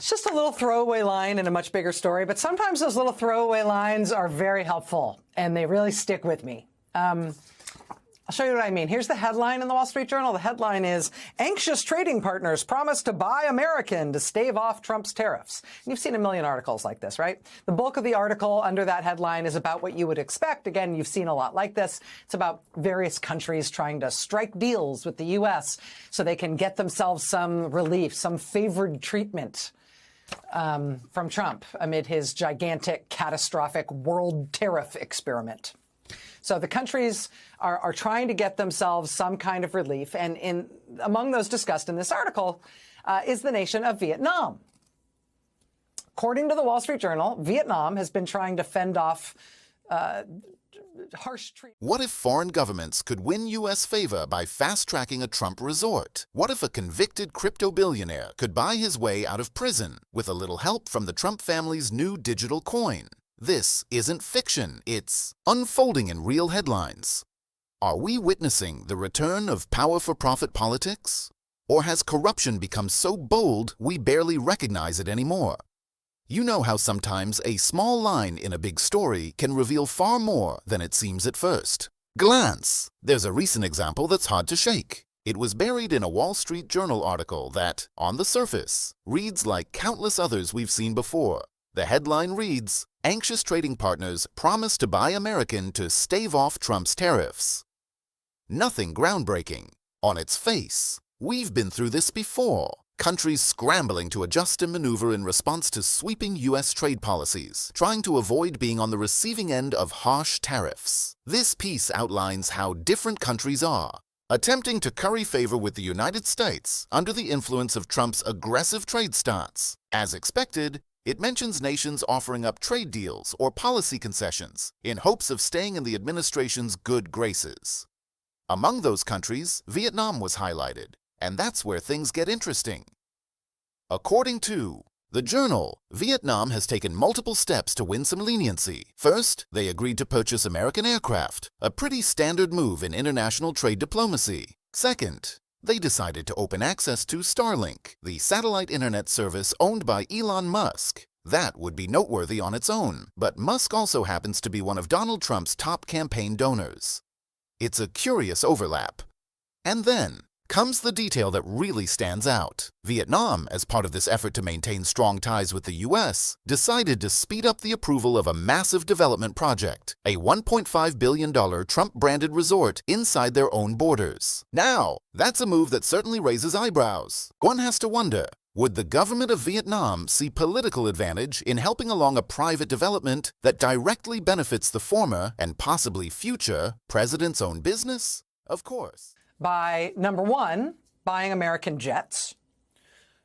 It's just a little throwaway line in a much bigger story, but sometimes those little throwaway lines are very helpful, and they really stick with me. I'll show you what I mean. Here's the headline in the Wall Street Journal. The headline is, "Anxious trading partners promise to buy American to stave off Trump's tariffs." And you've seen a million articles like this, right? The bulk of the article under that headline is about what you would expect. Again, you've seen a lot like this. It's about various countries trying to strike deals with the U.S. so they can get themselves some relief, some favored treatment from Trump amid his gigantic, catastrophic world tariff experiment. So the countries are trying to get themselves some kind of relief. And among those discussed in this article is the nation of Vietnam. According to the Wall Street Journal, Vietnam has been trying to fend off harsh treatment. What if foreign governments could win U.S. favor by fast-tracking a Trump resort? What if a convicted crypto billionaire could buy his way out of prison with a little help from the Trump family's new digital coin? This isn't fiction, it's unfolding in real headlines. Are we witnessing the return of power-for-profit politics? Or has corruption become so bold we barely recognize it anymore? You know how sometimes a small line in a big story can reveal far more than it seems at first. Glance! There's a recent example that's hard to shake. It was buried in a Wall Street Journal article that, on the surface, reads like countless others we've seen before. The headline reads, "Anxious trading partners promise to buy American to stave off Trump's tariffs." Nothing groundbreaking. On its face, we've been through this before. Countries scrambling to adjust and maneuver in response to sweeping U.S. trade policies, trying to avoid being on the receiving end of harsh tariffs. This piece outlines how different countries are, attempting to curry favor with the United States under the influence of Trump's aggressive trade stance. As expected, it mentions nations offering up trade deals or policy concessions in hopes of staying in the administration's good graces. Among those countries, Vietnam was highlighted. And that's where things get interesting. According to the Journal, Vietnam has taken multiple steps to win some leniency. First, they agreed to purchase American aircraft, a pretty standard move in international trade diplomacy. Second, they decided to open access to Starlink, the satellite internet service owned by Elon Musk. That would be noteworthy on its own, but Musk also happens to be one of Donald Trump's top campaign donors. It's a curious overlap. And then comes the detail that really stands out. Vietnam, as part of this effort to maintain strong ties with the U.S., decided to speed up the approval of a massive development project, a $1.5 billion Trump-branded resort inside their own borders. Now, that's a move that certainly raises eyebrows. One has to wonder, would the government of Vietnam see political advantage in helping along a private development that directly benefits the former and possibly future president's own business? Of course. By, number one, buying American jets.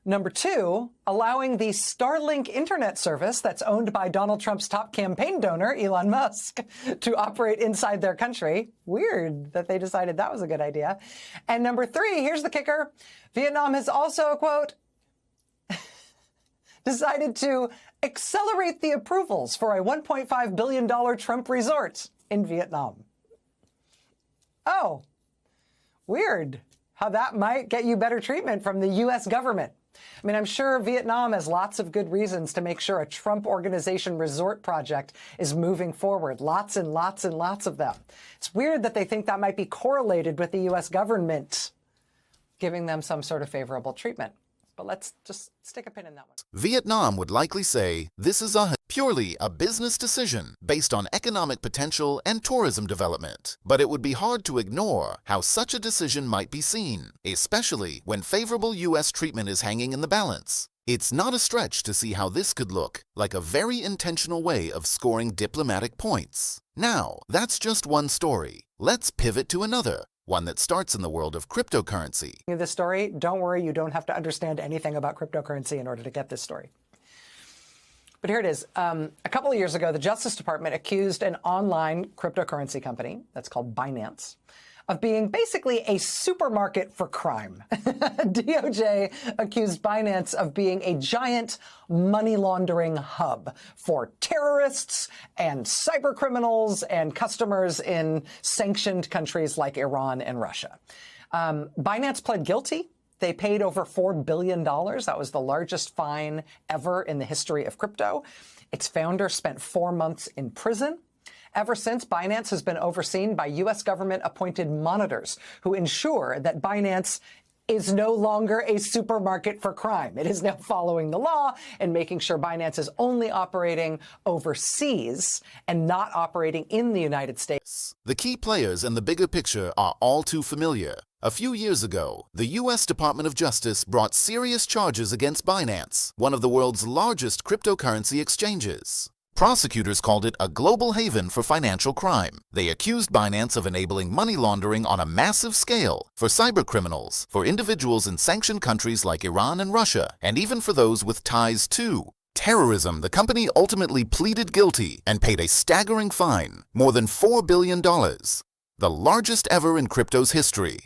Number two, allowing the Starlink internet service that's owned by Donald Trump's top campaign donor, Elon Musk, to operate inside their country. Weird that they decided that was a good idea. And number three, here's the kicker. Vietnam has also, quote, decided to accelerate the approvals for a $1.5 billion Trump resort in Vietnam. Oh. Weird how that might get you better treatment from the U.S. government. I mean, I'm sure Vietnam has lots of good reasons to make sure a Trump Organization resort project is moving forward. Lots and lots and lots of them. It's weird that they think that might be correlated with the U.S. government giving them some sort of favorable treatment. But let's just stick a pin in that one. Vietnam would likely say this is purely a business decision based on economic potential and tourism development. But it would be hard to ignore how such a decision might be seen, especially when favorable U.S. treatment is hanging in the balance. It's not a stretch to see how this could look like a very intentional way of scoring diplomatic points. Now, that's just one story. Let's pivot to another. One that starts in the world of cryptocurrency. This story, don't worry, you don't have to understand anything about cryptocurrency in order to get this story. But here it is. A couple of years ago, the Justice Department accused an online cryptocurrency company that's called Binance of being basically a supermarket for crime. DOJ accused Binance of being a giant money laundering hub for terrorists and cyber criminals and customers in sanctioned countries like Iran and Russia. Binance pled guilty They paid over $4 billion. That was the largest fine ever in the history of crypto. Its founder spent 4 months in prison. Ever since, Binance has been overseen by U.S. government-appointed monitors who ensure that Binance is no longer a supermarket for crime. It is now following the law and making sure Binance is only operating overseas and not operating in the United States. The key players and the bigger picture are all too familiar. A few years ago, the U.S. Department of Justice brought serious charges against Binance, one of the world's largest cryptocurrency exchanges. Prosecutors called it a global haven for financial crime. They accused Binance of enabling money laundering on a massive scale for cybercriminals, for individuals in sanctioned countries like Iran and Russia, and even for those with ties to terrorism. The company ultimately pleaded guilty and paid a staggering fine, more than $4 billion, the largest ever in crypto's history.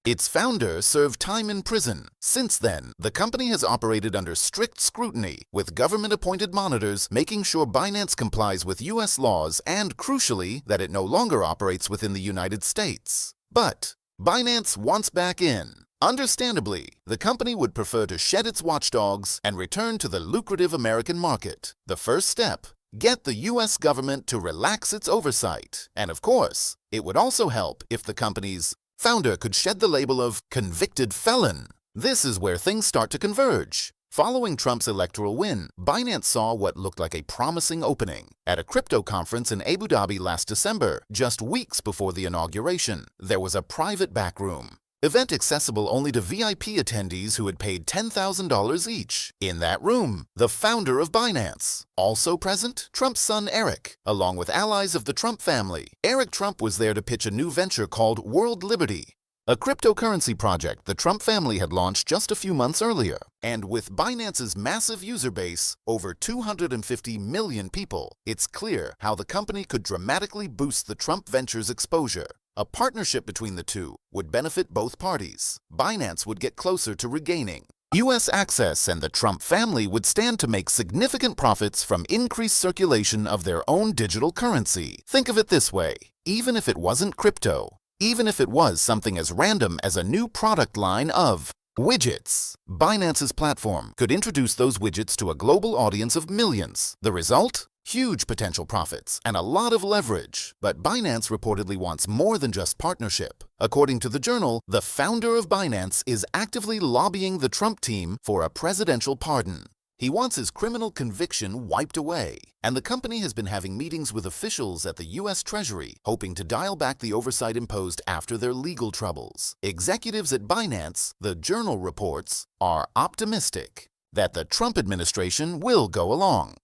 Its founder served time in prison. Since then, the company has operated under strict scrutiny, with government-appointed monitors making sure Binance complies with U.S. laws and, crucially, that it no longer operates within the United States. But Binance wants back in. Understandably, the company would prefer to shed its watchdogs and return to the lucrative American market. The first step: get the U.S. government to relax its oversight. And of course, it would also help if the company's founder could shed the label of convicted felon. This is where things start to converge. Following Trump's electoral win, Binance saw what looked like a promising opening. At a crypto conference in Abu Dhabi last December, just weeks before the inauguration, there was a private back room. Event accessible only to VIP attendees who had paid $10,000 each. In that room, the founder of Binance. Also present, Trump's son Eric, along with allies of the Trump family. Eric Trump was there to pitch a new venture called World Liberty, a cryptocurrency project the Trump family had launched just a few months earlier. And with Binance's massive user base, over 250 million people, it's clear how the company could dramatically boost the Trump venture's exposure. A partnership between the two would benefit both parties. Binance would get closer to regaining U.S. access, and the Trump family would stand to make significant profits from increased circulation of their own digital currency. Think of it this way: even if it wasn't crypto, even if it was something as random as a new product line of widgets, Binance's platform could introduce those widgets to a global audience of millions. The result? Huge potential profits and a lot of leverage. But Binance reportedly wants more than just partnership. According to the Journal, the founder of Binance is actively lobbying the Trump team for a presidential pardon. He wants his criminal conviction wiped away, and the company has been having meetings with officials at the U.S. Treasury, hoping to dial back the oversight imposed after their legal troubles. Executives at Binance, the Journal reports, are optimistic that the Trump administration will go along.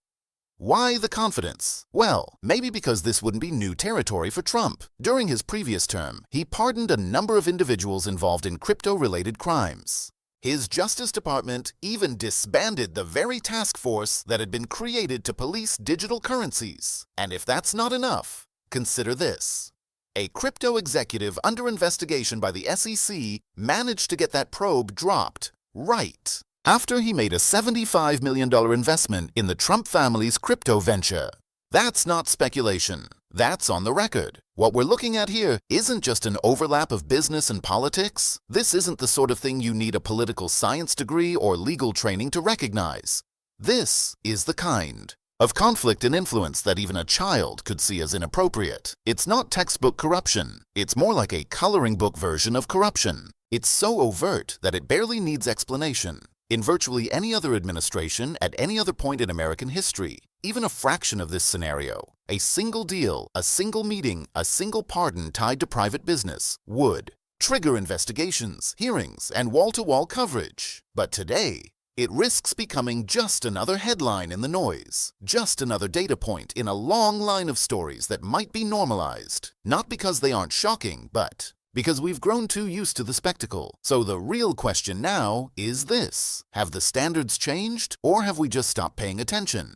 Why the confidence? Well, maybe because this wouldn't be new territory for Trump. During his previous term, he pardoned a number of individuals involved in crypto-related crimes. His Justice Department even disbanded the very task force that had been created to police digital currencies. And if that's not enough, consider this. A crypto executive under investigation by the SEC managed to get that probe dropped right after he made a $75 million investment in the Trump family's crypto venture. That's not speculation. That's on the record. What we're looking at here isn't just an overlap of business and politics. This isn't the sort of thing you need a political science degree or legal training to recognize. This is the kind of conflict and influence that even a child could see as inappropriate. It's not textbook corruption. It's more like a coloring book version of corruption. It's so overt that it barely needs explanation. In virtually any other administration at any other point in American history, even a fraction of this scenario, a single deal, a single meeting, a single pardon tied to private business would trigger investigations, hearings, and wall-to-wall coverage. But today, it risks becoming just another headline in the noise, just another data point in a long line of stories that might be normalized, not because they aren't shocking, but because we've grown too used to the spectacle. So the real question now is this: have the standards changed, or have we just stopped paying attention?